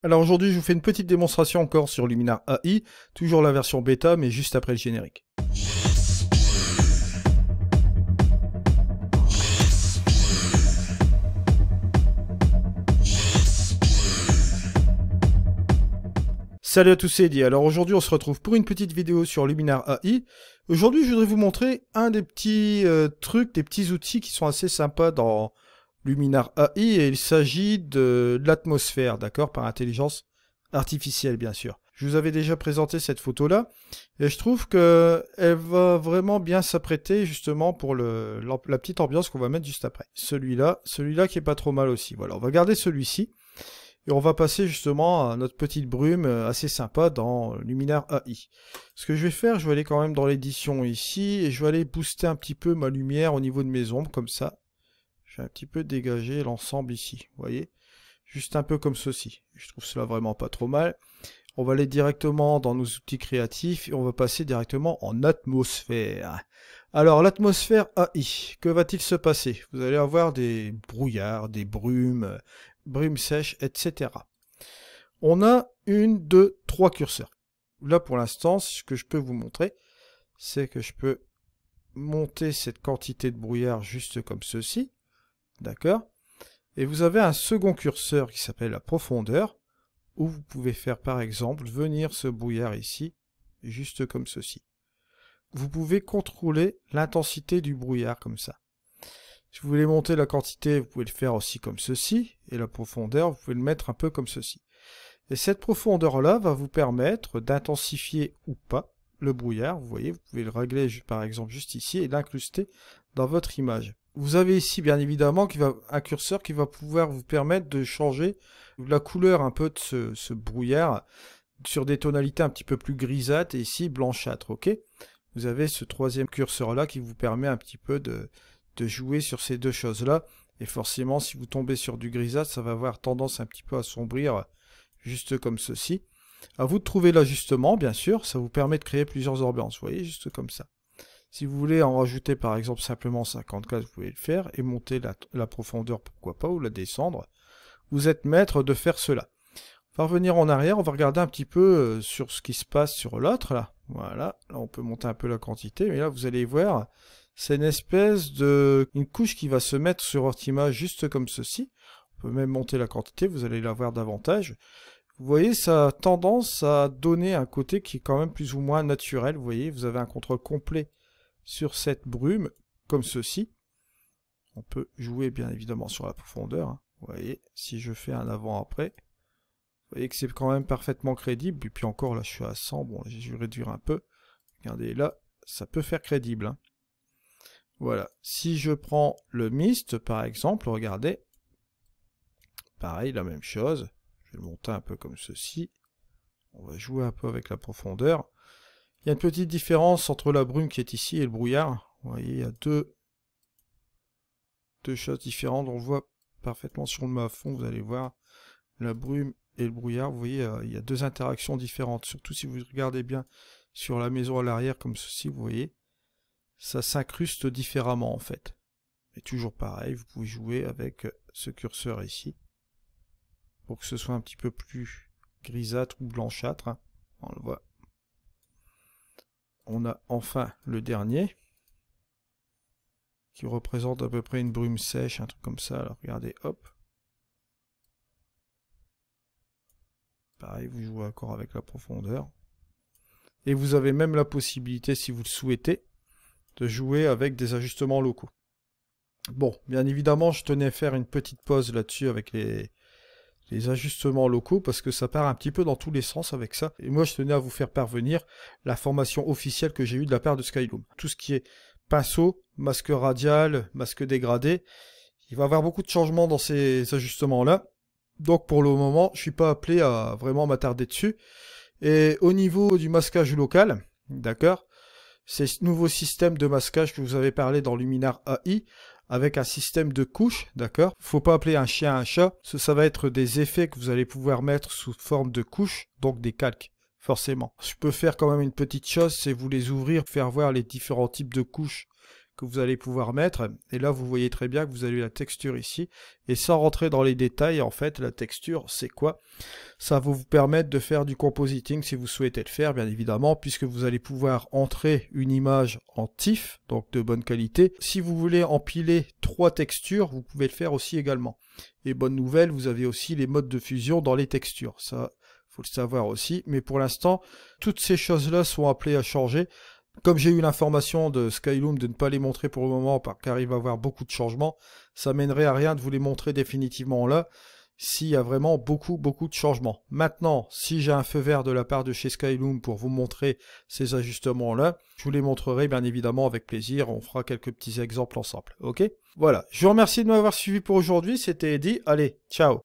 Alors aujourd'hui, je vous fais une petite démonstration encore sur Luminar AI, toujours la version bêta, mais juste après le générique. Salut à tous, c'est Eddie. Alors aujourd'hui, on se retrouve pour une petite vidéo sur Luminar AI. Aujourd'hui, je voudrais vous montrer un des petits trucs, des petits outils qui sont assez sympas dans Luminar AI, et il s'agit de l'atmosphère, d'accord, par intelligence artificielle, bien sûr. Je vous avais déjà présenté cette photo-là, et je trouve que elle va vraiment bien s'apprêter justement pour la petite ambiance qu'on va mettre juste après. Celui-là qui est pas trop mal aussi. Voilà, on va garder celui-ci. Et on va passer justement à notre petite brume assez sympa dans Luminar AI. Ce que je vais faire, je vais aller quand même dans l'édition ici, et je vais aller booster un petit peu ma lumière au niveau de mes ombres, comme ça. Je vais un petit peu dégager l'ensemble ici, vous voyez. Juste un peu comme ceci. Je trouve cela vraiment pas trop mal. On va aller directement dans nos outils créatifs, et on va passer directement en atmosphère. Alors, l'atmosphère AI, que va-t-il se passer? Vous allez avoir des brouillards, des brumes, brumes sèches, etc. On a une, deux, trois curseurs. Là, pour l'instant, ce que je peux vous montrer, c'est que je peux monter cette quantité de brouillard juste comme ceci. D'accord? Et vous avez un second curseur qui s'appelle la profondeur, où vous pouvez faire par exemple venir ce brouillard ici, juste comme ceci. Vous pouvez contrôler l'intensité du brouillard comme ça. Si vous voulez monter la quantité, vous pouvez le faire aussi comme ceci, et la profondeur, vous pouvez le mettre un peu comme ceci. Et cette profondeur-là va vous permettre d'intensifier ou pas le brouillard. Vous voyez, vous pouvez le régler par exemple juste ici et l'incruster dans votre image. Vous avez ici bien évidemment un curseur qui va pouvoir vous permettre de changer la couleur un peu de ce brouillard sur des tonalités un petit peu plus grisâtres et ici blanchâtres, ok? Vous avez ce troisième curseur là qui vous permet un petit peu de jouer sur ces deux choses là, et forcément si vous tombez sur du grisâtre, ça va avoir tendance un petit peu à sombrir, juste comme ceci. À vous de trouver l'ajustement, bien sûr, ça vous permet de créer plusieurs ambiances, vous voyez, juste comme ça. Si vous voulez en rajouter par exemple simplement 54, vous pouvez le faire, et monter la profondeur, pourquoi pas, ou la descendre. Vous êtes maître de faire cela. On va revenir en arrière, on va regarder un petit peu sur ce qui se passe sur l'autre, là. Voilà, là on peut monter un peu la quantité, mais là vous allez voir, c'est une espèce une couche qui va se mettre sur votre image juste comme ceci. On peut même monter la quantité, vous allez la voir davantage. Vous voyez, ça a tendance à donner un côté qui est quand même plus ou moins naturel. Vous voyez, vous avez un contrôle complet sur cette brume, comme ceci. On peut jouer bien évidemment sur la profondeur, hein. Vous voyez, si je fais un avant-après, vous voyez que c'est quand même parfaitement crédible. Et puis encore, là je suis à 100, bon, je vais réduire un peu. Regardez, là, ça peut faire crédible, hein. Voilà, si je prends le mist, par exemple, regardez, pareil, la même chose, je vais le monter un peu comme ceci, on va jouer un peu avec la profondeur. Il y a une petite différence entre la brume qui est ici et le brouillard, vous voyez, il y a deux choses différentes, on le voit parfaitement sur le map fond, vous allez voir, la brume et le brouillard, vous voyez, il y a deux interactions différentes, surtout si vous regardez bien sur la maison à l'arrière comme ceci, vous voyez, ça s'incruste différemment en fait. Et toujours pareil, vous pouvez jouer avec ce curseur ici, pour que ce soit un petit peu plus grisâtre ou blanchâtre, hein. On le voit. On a enfin le dernier, qui représente à peu près une brume sèche, un truc comme ça. Alors regardez, hop. Pareil, vous jouez encore avec la profondeur. Et vous avez même la possibilité, si vous le souhaitez, de jouer avec des ajustements locaux. Bon, bien évidemment, je tenais à faire une petite pause là-dessus avec les ajustements locaux, parce que ça part un petit peu dans tous les sens avec ça. Et moi, je tenais à vous faire parvenir l'information officielle que j'ai eue de la part de Skyloom. Tout ce qui est pinceau, masque radial, masque dégradé, il va y avoir beaucoup de changements dans ces ajustements-là. Donc pour le moment, je suis pas appelé à vraiment m'attarder dessus. Et au niveau du masquage local, d'accord, c'est ce nouveau système de masquage que vous avez parlé dans Luminar AI, avec un système de couches, d'accord. Faut pas appeler un chien un chat, ça va être des effets que vous allez pouvoir mettre sous forme de couches, donc des calques, forcément. Je peux faire quand même une petite chose, c'est vous les ouvrir, faire voir les différents types de couches que vous allez pouvoir mettre. Et là, vous voyez très bien que vous avez la texture ici. Et sans rentrer dans les détails, en fait, la texture, c'est quoi? Ça va vous permettre de faire du compositing si vous souhaitez le faire, bien évidemment, puisque vous allez pouvoir entrer une image en TIFF, donc de bonne qualité. Si vous voulez empiler 3 textures, vous pouvez le faire aussi également. Et bonne nouvelle, vous avez aussi les modes de fusion dans les textures. Ça, faut le savoir aussi. Mais pour l'instant, toutes ces choses-là sont appelées à changer. Comme j'ai eu l'information de Skyloom de ne pas les montrer pour le moment, car il va y avoir beaucoup de changements, ça mènerait à rien de vous les montrer définitivement là, s'il y a vraiment beaucoup de changements. Maintenant, si j'ai un feu vert de la part de chez Skyloom pour vous montrer ces ajustements-là, je vous les montrerai bien évidemment avec plaisir, on fera quelques petits exemples ensemble, ok? Voilà, je vous remercie de m'avoir suivi pour aujourd'hui, c'était Eddie, allez, ciao!